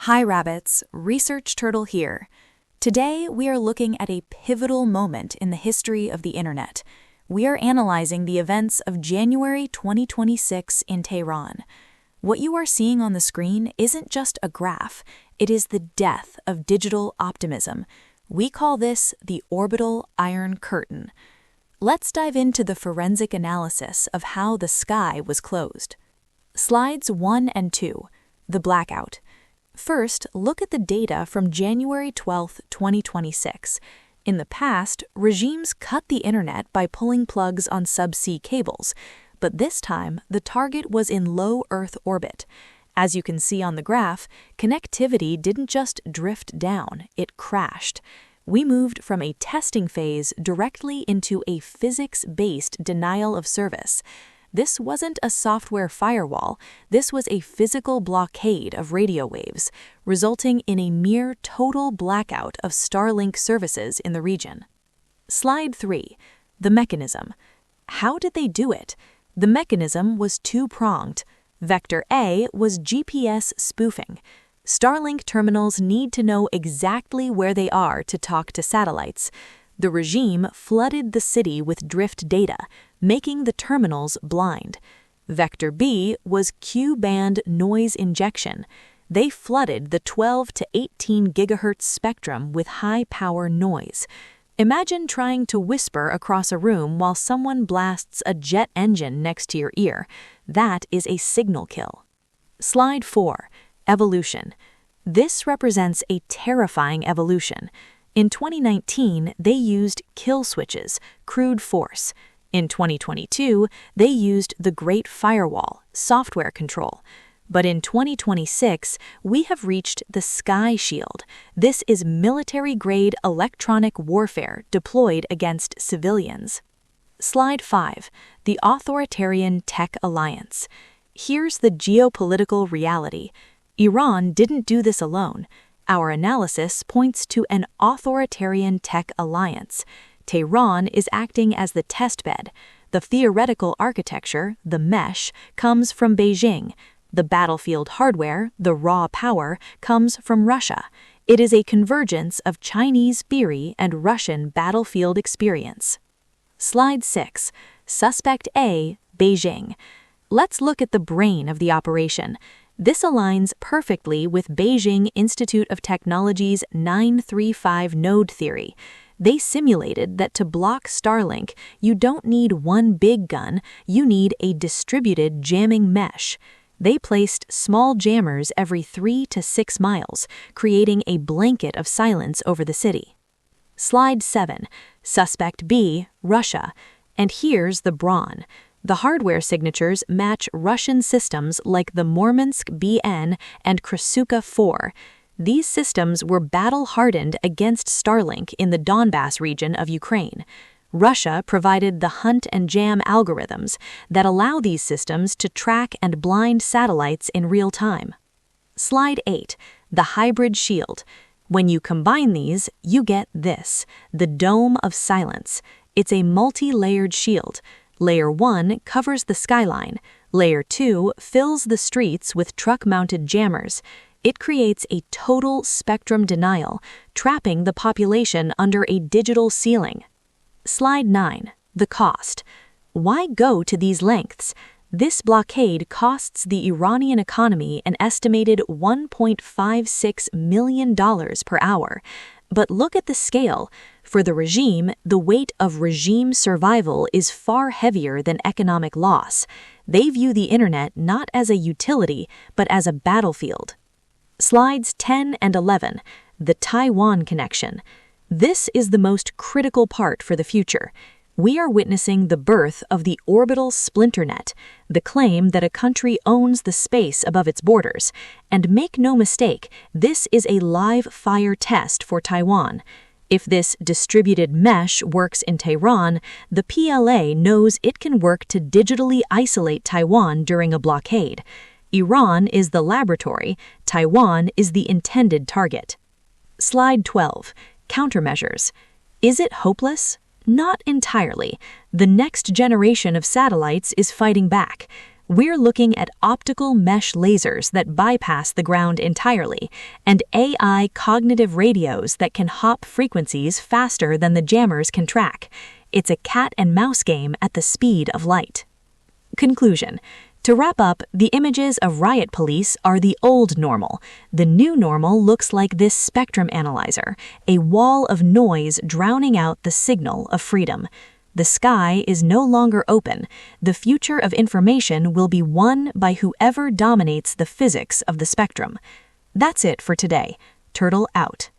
Hi Rabbits, Research Turtle here. Today we are looking at a pivotal moment in the history of the internet. We are analyzing the events of January 2026 in Tehran. What you are seeing on the screen isn't just a graph, it is the death of digital optimism. We call this the orbital Iron Curtain. Let's dive into the forensic analysis of how the sky was closed. Slides 1 and 2, the blackout. First, look at the data from January 12, 2026. In the past, regimes cut the internet by pulling plugs on subsea cables, but this time the target was in low Earth orbit. As you can see on the graph, connectivity didn't just drift down, it crashed. We moved from a testing phase directly into a physics-based denial of service. This wasn't a software firewall, this was a physical blockade of radio waves, resulting in a near total blackout of Starlink services in the region. Slide 3. The mechanism. How did they do it? The mechanism was two-pronged. Vector A was GPS spoofing. Starlink terminals need to know exactly where they are to talk to satellites. The regime flooded the city with drift data, making the terminals blind. Vector B was Q-band noise injection. They flooded the 12 to 18 gigahertz spectrum with high-power noise. Imagine trying to whisper across a room while someone blasts a jet engine next to your ear. That is a signal kill. Slide 4. Evolution. This represents a terrifying evolution. In 2019, they used kill switches, crude force. In 2022, they used the Great Firewall, software control. But in 2026, we have reached the Sky Shield. This is military-grade electronic warfare deployed against civilians. Slide 5. The Authoritarian Tech Alliance. Here's the geopolitical reality. Iran didn't do this alone. Our analysis points to an authoritarian tech alliance. Tehran is acting as the testbed. The theoretical architecture, the mesh, comes from Beijing. The battlefield hardware, the raw power, comes from Russia. It is a convergence of Chinese theory and Russian battlefield experience. Slide 6. Suspect A, Beijing. Let's look at the brain of the operation. This aligns perfectly with Beijing Institute of Technology's 935 node theory. They simulated that to block Starlink, you don't need one big gun, you need a distributed jamming mesh. They placed small jammers every 3 to 6 miles, creating a blanket of silence over the city. Slide 7. Suspect B, Russia. And here's the brawn. The hardware signatures match Russian systems like the Murmansk-BN and Krasuka-4. These systems were battle-hardened against Starlink in the Donbas region of Ukraine. Russia provided the hunt and jam algorithms that allow these systems to track and blind satellites in real time. Slide 8. The hybrid shield. When you combine these, you get this, the dome of silence. It's a multi-layered shield. Layer 1 covers the skyline. Layer 2 fills the streets with truck-mounted jammers. It creates a total spectrum denial, trapping the population under a digital ceiling. Slide 9. The cost. Why go to these lengths? This blockade costs the Iranian economy an estimated $1.56 million per hour. But look at the scale. For the regime, the weight of regime survival is far heavier than economic loss. They view the internet not as a utility, but as a battlefield. Slides 10 and 11. The Taiwan connection. This is the most critical part for the future. We are witnessing the birth of the orbital splinternet, the claim that a country owns the space above its borders. And make no mistake, this is a live fire test for Taiwan. If this distributed mesh works in Tehran, the PLA knows it can work to digitally isolate Taiwan during a blockade. Iran is the laboratory, Taiwan is the intended target. Slide 12. Countermeasures. Is it hopeless? Not entirely. The next generation of satellites is fighting back. We're looking at optical mesh lasers that bypass the ground entirely, and AI cognitive radios that can hop frequencies faster than the jammers can track. It's a cat and mouse game at the speed of light. Conclusion. To wrap up, the images of riot police are the old normal. The new normal looks like this spectrum analyzer, a wall of noise drowning out the signal of freedom. The sky is no longer open. The future of information will be won by whoever dominates the physics of the spectrum. That's it for today. Turtle out.